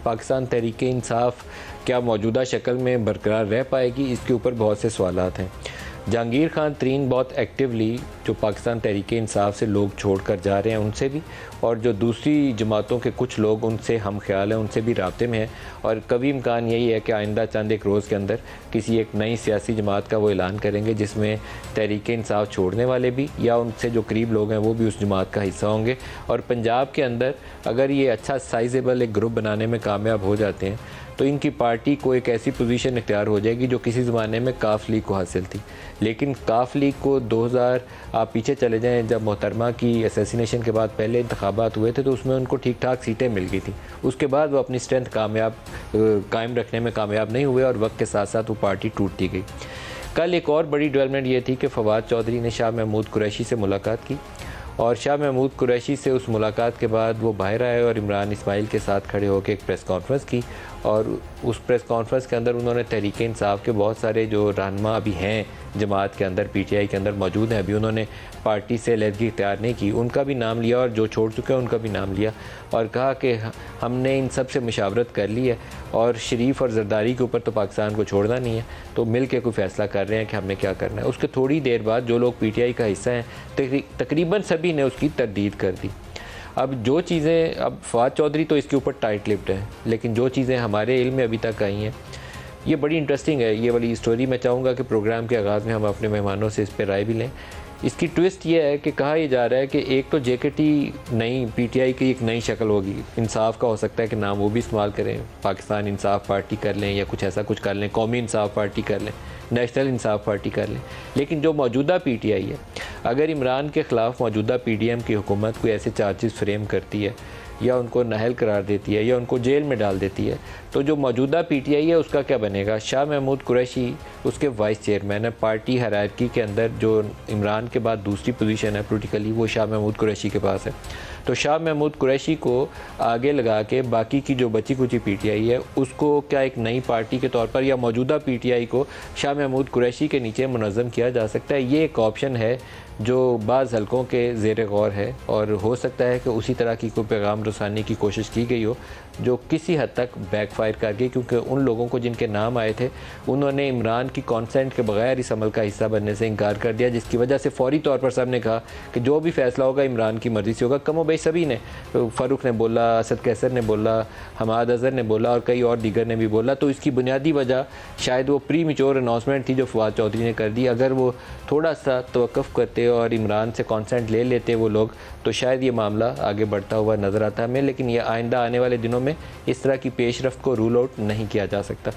पाकिस्तान तहरीक इंसाफ क्या मौजूदा शक्ल में बरकरार रह पाएगी, इसके ऊपर बहुत से सवालात हैं। जहांगीर खान तरीन बहुत एक्टिवली जो पाकिस्तान तहरीक इंसाफ से लोग छोड़ कर जा रहे हैं उनसे भी, और जो दूसरी जमातों के कुछ लोग उनसे हम ख्याल हैं उनसे भी राब्ते में हैं, और कभी इम्कान यही है कि आइंदा चंद एक रोज़ के अंदर किसी एक नई सियासी जमात का वो ऐलान करेंगे जिसमें तहरीक इंसाफ छोड़ने वाले भी या उनसे जो करीब लोग हैं वो भी उस जमात का हिस्सा होंगे। और पंजाब के अंदर अगर ये अच्छा साइजेबल एक ग्रुप बनाने में कामयाब हो जाते हैं तो इनकी पार्टी को एक ऐसी पोजीशन इख्तियार हो जाएगी जो किसी ज़माने में काफ लीग को हासिल थी। लेकिन काफ लीग को 2000 आप पीछे चले जाएं, जब मोहतरमा की असैसिनेशन के बाद पहले इंतखाबात हुए थे तो उसमें उनको ठीक ठाक सीटें मिल गई थी। उसके बाद वो अपनी स्ट्रेंथ कायम रखने में कामयाब नहीं हुए और वक्त के साथ साथ वो पार्टी टूटती गई। कल एक और बड़ी डेवलपमेंट ये थी कि फवाद चौधरी ने शाह महमूद कुरैशी से मुलाकात की, और शाह महमूद कुरैशी से उस मुलाकात के बाद वो बाहर आए और इमरान इस्माइल के साथ खड़े होकर एक प्रेस कॉन्फ्रेंस की, और उस प्रेस कॉन्फ्रेंस के अंदर उन्होंने तहरीक इंसाफ के बहुत सारे जो रहनुमा अभी हैं जमात के अंदर, पीटीआई के अंदर मौजूद हैं, अभी उन्होंने पार्टी से अलहदगी इख्तियार नहीं की, उनका भी नाम लिया, और जो छोड़ चुके हैं उनका भी नाम लिया, और कहा कि हमने इन सब से मुशावरत कर ली है और शरीफ और जरदारी के ऊपर तो पाकिस्तान को छोड़ना नहीं है, तो मिल के कोई फ़ैसला कर रहे हैं कि हमने क्या करना है। उसके थोड़ी देर बाद जो लोग पीटीआई का हिस्सा हैं तकरीबन सभी ने उसकी तरदीद कर दी। अब जो चीज़ें, अब फवाद चौधरी तो इसके ऊपर टाइट लिप्ड है, लेकिन जो चीज़ें हमारे इल्म में अभी तक आई हैं ये बड़ी इंटरेस्टिंग है। ये वाली स्टोरी मैं चाहूँगा कि प्रोग्राम के आगाज़ में हम अपने मेहमानों से इस पर राय भी लें। इसकी ट्विस्ट ये है कि कहा यह जा रहा है कि एक तो जेकेटी नई पीटीआई की एक नई शक्ल होगी, इंसाफ का हो सकता है कि नाम वो भी इस्तेमाल करें, पाकिस्तान इंसाफ पार्टी कर लें या कुछ ऐसा कुछ कर लें, कौमी इंसाफ पार्टी कर लें, नेशनल इंसाफ पार्टी कर लें। लेकिन जो मौजूदा पीटीआई है, अगर इमरान के ख़िलाफ़ मौजूदा पीडीएम की हुकूमत कोई ऐसे चार्जेस फ्रेम करती है या उनको नाअहल करार देती है या उनको जेल में डाल देती है, तो जो मौजूदा पीटीआई है उसका क्या बनेगा। शाह महमूद कुरैशी उसके वाइस चेयरमैन है, पार्टी हायरार्की के अंदर जो इमरान के बाद दूसरी पोजीशन है पॉलिटिकली वो शाह महमूद कुरैशी के पास है। तो शाह महमूद कुरैशी को आगे लगा के बाकी की जो बची कुची पीटीआई है उसको क्या एक नई पार्टी के तौर पर या मौजूदा पीटीआई को शाह महमूद कुरैशी के नीचे मुनज़्ज़म किया जा सकता है। ये एक ऑप्शन है जो बाज़ हलकों के ज़ेर गौर है, और हो सकता है कि उसी तरह की कोई पैगाम रसानी की कोशिश की गई हो जो किसी हद तक बैकफायर कर गई, क्योंकि उन लोगों को जिनके नाम आए थे उन्होंने इमरान की कॉन्सेंट के बगैर इस अमल का हिस्सा बनने से इनकार कर दिया, जिसकी वजह से फौरी तौर पर सब ने कहा कि जो भी फ़ैसला होगा इमरान की मर्ज़ी से होगा। कमो बेश सभी ने, फ़ारूक ने बोला, असद कैसर ने बोला, हमाद अज़हर ने बोला और कई और दीगर ने भी बोला। तो इसकी बुनियादी वजह शायद वो प्री मेच्योर अनाउंसमेंट थी जो फवाद चौधरी ने कर दी। अगर वो थोड़ा सा तवक्कुफ़ करते और इमरान से कॉन्सेंट ले लेते वो लोग तो शायद ये मामला आगे बढ़ता हुआ नज़र आता हमें, लेकिन ये आइंदा आने वाले दिनों में इस तरह की पेशरफ्त को रूल आउट नहीं किया जा सकता।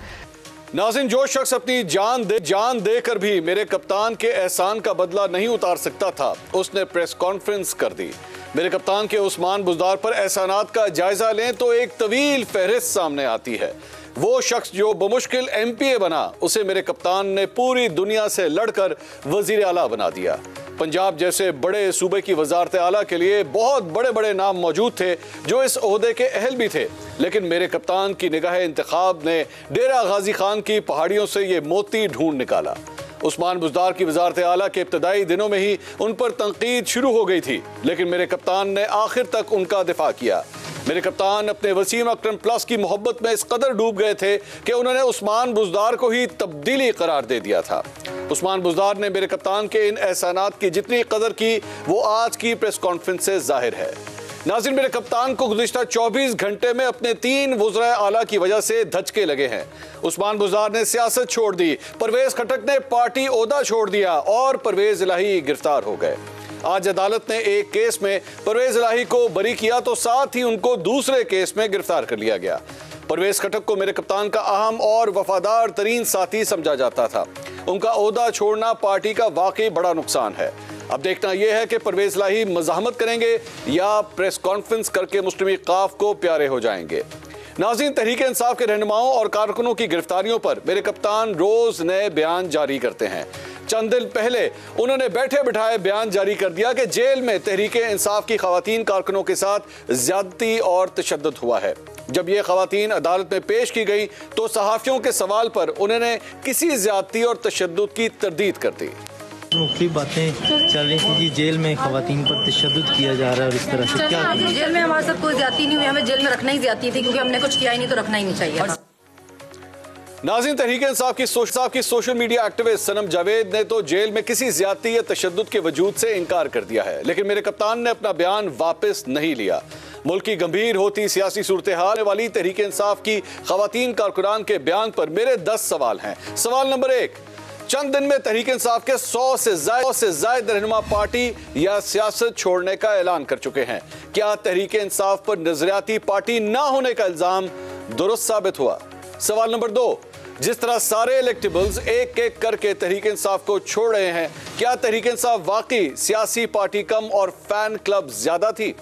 नाज़रीन, जो शख्स अपनी जान देकर भी मेरे कप्तान के एहसान का बदला नहीं उतार सकता था उसने प्रेस कॉन्फ्रेंस कर दी। मेरे कप्तान के उस्मान बुज़दार पर एहसानात का जायजा लें तो एक तवील फहरिस्त सामने आती है। वो शख्स जो बमुश्किल एमपीए बना उसे मेरे कप्तान ने पूरी दुनिया से लड़कर वजीर आला बना दिया। पंजाब जैसे बड़े सूबे की वजारत आला के लिए बहुत बड़े बड़े नाम मौजूद थे जो इस ओहदे के अहल भी थे, लेकिन मेरे कप्तान की निगाह इंतखाब ने डेरा गाजी खान की पहाड़ियों से ये मोती ढूंढ निकाला। उस्मान बुज़दार की वजारत आला के इब्तदाई दिनों में ही उन पर तनकीद शुरू हो गई थी, लेकिन मेरे कप्तान ने आखिर तक उनका दिफा किया। मेरे कप्तान अपने वसीम अकरम प्लस की मोहब्बत में इस कदर डूब गए थे कि उन्होंने उस्मान बुज़दार को ही तब्दीली करार दे दिया था। उस्मान बुज़दार ने मेरे कप्तान के इन एहसानात की जितनी कदर की वो आज की प्रेस कॉन्फ्रेंस से जाहिर है। नाज़रीन, मेरे कप्तान को गुज़िश्ता 24 घंटे में अपने 3 वज़राए आला की वजह से धचके लगे हैं। उस्मान बुज़दार ने सियासत छोड़ दी, परवेज़ खटक ने पार्टी ओहदा छोड़ दिया और परवेज़ इलाही गिरफ्तार हो गए। आज अदालत ने एक केस में परवेज़ इलाही को बरी किया तो साथ ही उनको दूसरे केस में गिरफ्तार कर लिया गया। परवेज़ खटक को मेरे कप्तान का अहम और वफादार तरीन साथी समझा जाता था। उनका ओहदा छोड़ना पार्टी का वाकई बड़ा नुकसान है। अब देखना यह है कि परवेज़ इलाही मज़ाहमत करेंगे या प्रेस कॉन्फ्रेंस करके मुस्लिम काफ को प्यारे हो जाएंगे। नाज़रीन, तहरीक इंसाफ के रहनुमाओं और कारकुनों की गिरफ्तारियों पर मेरे कप्तान रोज नए बयान जारी करते हैं। चंद दिन पहले उन्होंने बैठे बिठाए बयान जारी कर दिया कि जेल में तहरीक इंसाफ की खवातीन कारकुनों के साथ ज्यादती और तशद्दुद हुआ है। जब ये खवातीन अदालत में पेश की गई तो सहाफ़ियों के सवाल पर उन्होंने किसी ज्यादती और तशद्दुद की तरदीद कर दी। मुख्तलिफ बातें चल रही थी कि जेल में ख़वातीन पर तशद्दुद किया जा रहा है और इस तरह से क्या जेल में हमारे साथ कोई ज्यादती नहीं हुई, हमें जेल में रखना ही ज्यादती थी क्योंकि हमने कुछ किया ही नहीं तो रखना ही नहीं चाहिए। नाज़रीन, तहरीक इंसाफ की सोशल मीडिया एक्टिविस्ट सनम जावेद ने तो जेल में किसी ज्यादती या तशद्दुद के वजूद से इनकार कर दिया है, लेकिन मेरे कप्तान ने अपना बयान वापस नहीं लिया। मुल्क की गंभीर होती सियासी सूरत हाल वाली तहरीक इंसाफ की ख़वातीन कारकुनान के बयान पर मेरे 10 सवाल हैं। सवाल नंबर 1, चंद दिन में तहरीक इंसाफ के 100 से ज्यादा रहनुमा पार्टी या सियासत छोड़ने का ऐलान कर चुके हैं। क्या तहरीक इंसाफ पर नजरियाती पार्टी ना होने का इल्जाम दुरुस्त साबित हुआ? सवाल नंबर 2, जिस तरह सारे इलेक्टेबल्स एक एक करके तहरीक इंसाफ को छोड़ रहे हैं, क्या तहरीक इंसाफ वाकई सियासी पार्टी कम और फैन क्लब ज्यादा थी?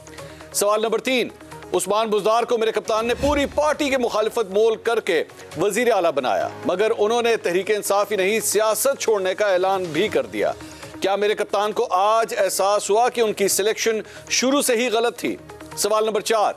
सवाल नंबर 3, उस्मान बुज़दार को मेरे कप्तान ने पूरी पार्टी के मुखालिफत मोल करके वजीर आला बनाया, मगर उन्होंने तहरीक इंसाफ ही नहीं सियासत छोड़ने का ऐलान भी कर दिया। क्या मेरे कप्तान को आज एहसास हुआ कि उनकी सिलेक्शन शुरू से ही गलत थी? सवाल नंबर 4,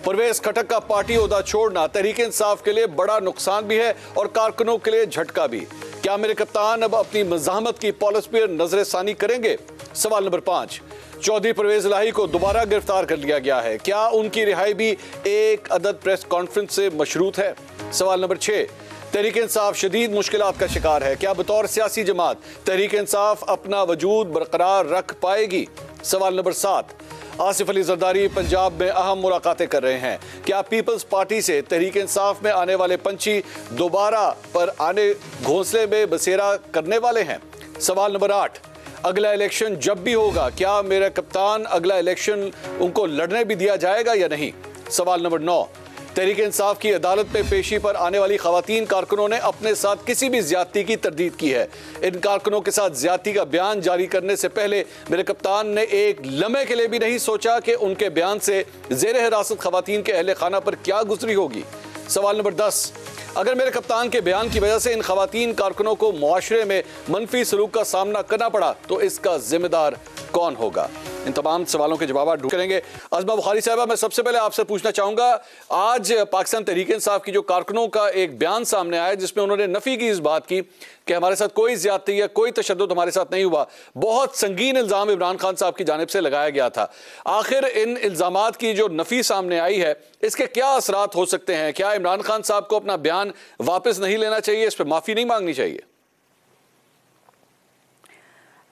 परवेज खटक का पार्टी ओहदा छोड़ना तहरीक इंसाफ के लिए बड़ा नुकसान भी है और कारकुनों के लिए झटका भी। क्या मेरे कप्तान अब अपनी मज़ाहमत की पॉलिसी पर नजरसानी करेंगे? सवाल नंबर 5, चौधरी परवेज इलाही को दोबारा गिरफ्तार कर लिया गया है, क्या उनकी रिहाई भी एक अदद प्रेस कॉन्फ्रेंस से मशरूत है? सवाल नंबर 6, तहरीक इंसाफ शदीद मुश्किलात का शिकार है, क्या बतौर सियासी जमात तहरीक इंसाफ अपना वजूद बरकरार रख पाएगी? सवाल नंबर 7, आसिफ अली जरदारी पंजाब में अहम मुलाकातें कर रहे हैं, क्या पीपल्स पार्टी से तहरीक इंसाफ में आने वाले पंछी दोबारा पर आने घोंसले में बसेरा करने वाले हैं? सवाल नंबर 8, अगला इलेक्शन जब भी होगा क्या मेरा कप्तान अगला इलेक्शन उनको लड़ने भी दिया जाएगा या नहीं? सवाल नंबर 9, तहरीक इंसाफ की अदालत में पेशी पर आने वाली ख़वातीन कारकुनों ने अपने साथ किसी भी ज्यादती की तरदीद की है। इन कारकुनों के साथ ज्यादती का बयान जारी करने से पहले मेरे कप्तान ने एक लम्हे के लिए भी नहीं सोचा कि उनके बयान से ज़ेर हिरासत ख़वातीन के अहले खाना पर क्या गुजरी होगी। सवाल नंबर 10, अगर मेरे कप्तान के बयान की वजह से इन ख़वातीन कारकुनों को मुआशरे में मनफी सलूक का सामना करना पड़ा तो इसका जिम्मेदार कौन होगा? इन तमाम सवालों के जवाब ढूंढ करेंगे। अज़मा बुखारी साहबा, मैं सबसे पहले आपसे पूछना चाहूँगा, आज पाकिस्तान तहरीक इंसाफ की जो कारकुनों का एक बयान सामने आया जिसमें उन्होंने नफ़ी की इस बात की कि हमारे साथ कोई ज़्यादती या कोई तशद्दुद हमारे साथ नहीं हुआ, बहुत संगीन इल्ज़ाम इमरान खान साहब की जानिब से लगाया गया था। आखिर इन इल्ज़ामात की जो नफ़ी सामने आई है इसके क्या असरात हो सकते हैं? क्या इमरान खान साहब को अपना बयान वापस नहीं लेना चाहिए, इस पर माफ़ी नहीं मांगनी चाहिए?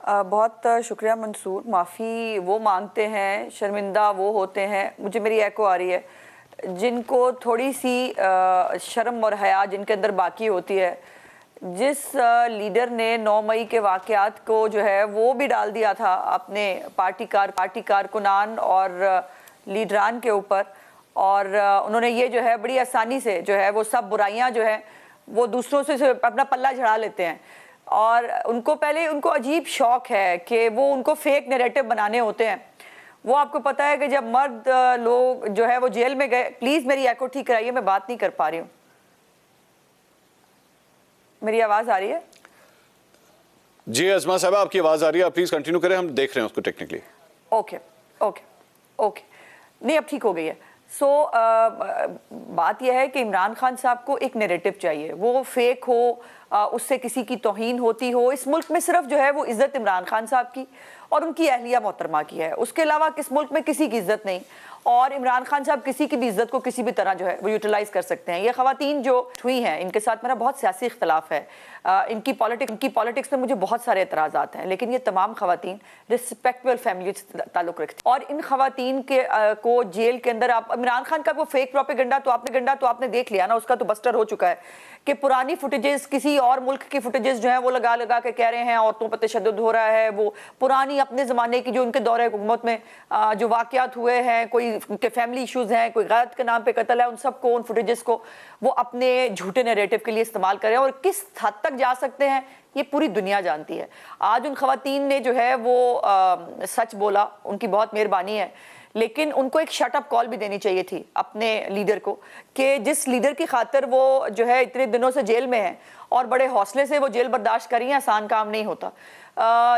बहुत शुक्रिया मंसूर। माफ़ी वो मांगते हैं, शर्मिंदा वो होते हैं, मुझे मेरी एको आ रही है, जिनको थोड़ी सी शर्म और हया जिनके अंदर बाकी होती है। जिस लीडर ने 9 मई के वाक़यात को जो है वो भी डाल दिया था अपने पार्टी कारकुनान और लीडरान के ऊपर, और उन्होंने ये जो है बड़ी आसानी से जो है वो सब बुराइयां जो है वो दूसरों से अपना पल्ला झड़ा लेते हैं। और उनको पहले उनको अजीब शौक है कि वो उनको फेक नैरेटिव बनाने होते हैं। वो आपको पता है कि जब मर्द लोग जो है वो जेल में गए, प्लीज़ मेरी एको ठीक कराइए, मैं बात नहीं कर पा रही हूँ। मेरी आवाज़ आ रही है? जी अज़मा साहब, आपकी आवाज़ आ रही है, आप प्लीज़ कंटिन्यू करें, हम देख रहे हैं उसको टेक्निकली। ओके ओके ओके, नहीं अब ठीक हो गई है। बात यह है कि इमरान खान साहब को एक नैरेटिव चाहिए, वो फेक हो, उससे किसी की तौहीन होती हो। इस मुल्क में सिर्फ जो है वो इज़्ज़त इमरान खान साहब की और उनकी अहलिया मोहतरमा की है, उसके अलावा किस मुल्क में किसी की इज़्ज़त नहीं। और इमरान खान साहब किसी की भी इज़्ज़त को किसी भी तरह जो है वो यूटिलाइज़ कर सकते हैं। ये ख़वातीन जो हुई हैं इनके साथ मेरा बहुत सियासी इख्तलाफ है, इनकी पॉलिटिक्स में मुझे बहुत सारे एतराज़ात हैं, लेकिन ये तमाम ख़वातीन रिस्पेक्टेबल फैमिली से ताल्लुक़ रखती हैं। और इन ख़वातीन के को जेल के अंदर आप इमरान खान का वो फेक प्रोपेगेंडा तो आपने देख लिया ना, उसका तो बस्टर हो चुका है कि पुरानी फुटेजेस किसी और मुल्क की फुटेजेस जो है वो लगा के कह रहे हैं औरतों पर तशद्दुद हो रहा है। वो पुरानी अपने ज़माने की जो उनके दौरे हुकूमत में जो वाक़यात हुए हैं, कोई उनके फैमिली इशूज़ हैं, कोई गैरत के नाम पे कत्ल है, उन सबको उन फुटेजेस को वो अपने झूठे नैरेटिव के लिए इस्तेमाल करें। और किस हद तक जा सकते हैं ये पूरी दुनिया जानती है। आज उन ख़वातीन ने जो है वो सच बोला, उनकी बहुत मेहरबानी है, लेकिन उनको एक शट अप कॉल भी देनी चाहिए थी अपने लीडर को, कि जिस लीडर की खातिर वो जो है इतने दिनों से जेल में है और बड़े हौसले से वो जेल बर्दाश्त कर रही हैं, आसान काम नहीं होता।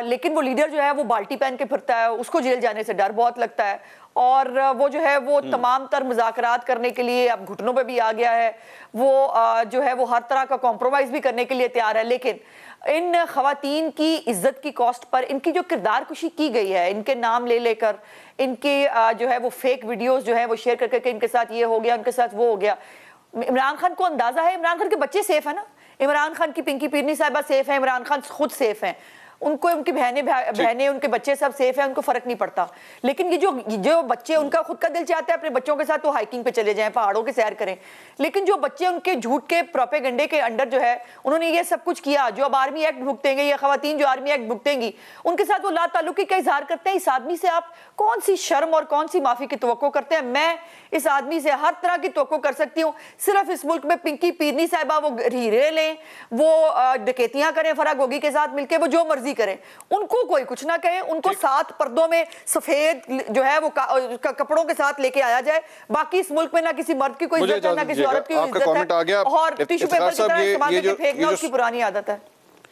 लेकिन वो लीडर जो है वो बाल्टी पहन के फिरता है, उसको जेल जाने से डर बहुत लगता है और वो जो है वो तमाम तर मुज़ाकरात करने के लिए अब घुटनों पे भी आ गया है। वो जो है वो हर तरह का कॉम्प्रोमाइज़ भी करने के लिए तैयार है। लेकिन इन खवातीन की इज्जत की कॉस्ट पर इनकी जो किरदार कुशी की गई है, इनके नाम ले लेकर, इनके जो है वो फेक वीडियोस जो है वो शेयर करके इनके साथ ये हो गया, उनके साथ वो हो गया। इमरान खान को अंदाजा है, इमरान खान के बच्चे सेफ है ना, इमरान खान की पिंकी पीरनी साहिबा सेफ है, इमरान खान खुद सेफ हैं, उनको उनकी बहनें उनके बच्चे सब सेफ हैं, उनको फर्क नहीं पड़ता। लेकिन ये जो बच्चे, उनका खुद का दिल चाहता है अपने बच्चों के साथ तो हाइकिंग पे चले जाएं, पहाड़ों की सैर करें, लेकिन जो बच्चे उनके झूठ के प्रोपेगेंडे के अंडर जो है उन्होंने ये सब कुछ किया, जो अब आर्मी एक्ट भुगतेंगे या खवातीन जो आर्मी एक्ट भुगतेंगी, उनके साथ वो लाताल्लुकी का इजहार करते हैं। इस आदमी से आप कौन सी शर्म और कौन सी माफी की तवक्को करते हैं? मैं इस आदमी से हर तरह की तवक्को कर सकती हूँ, सिर्फ इस मुल्क में पिंकी पीरनी साहिबा वो हीरे लें, वो डकैतियां करें फराह गोगी के साथ मिलकर, वो जो मर्जी करें, उनको कोई कुछ ना कहे, उनको सात पर्दों में सफेद जो है वो कपड़ों के साथ लेके आया जाए। बाकी इस मुल्क में ना किसी मर्द की कोई इज्जत है, ना किसी औरत की इज्जत है, और टिश्यू पेपर की तरह इस्तेमाल करके फेंकना उसकी पुरानी आदत है।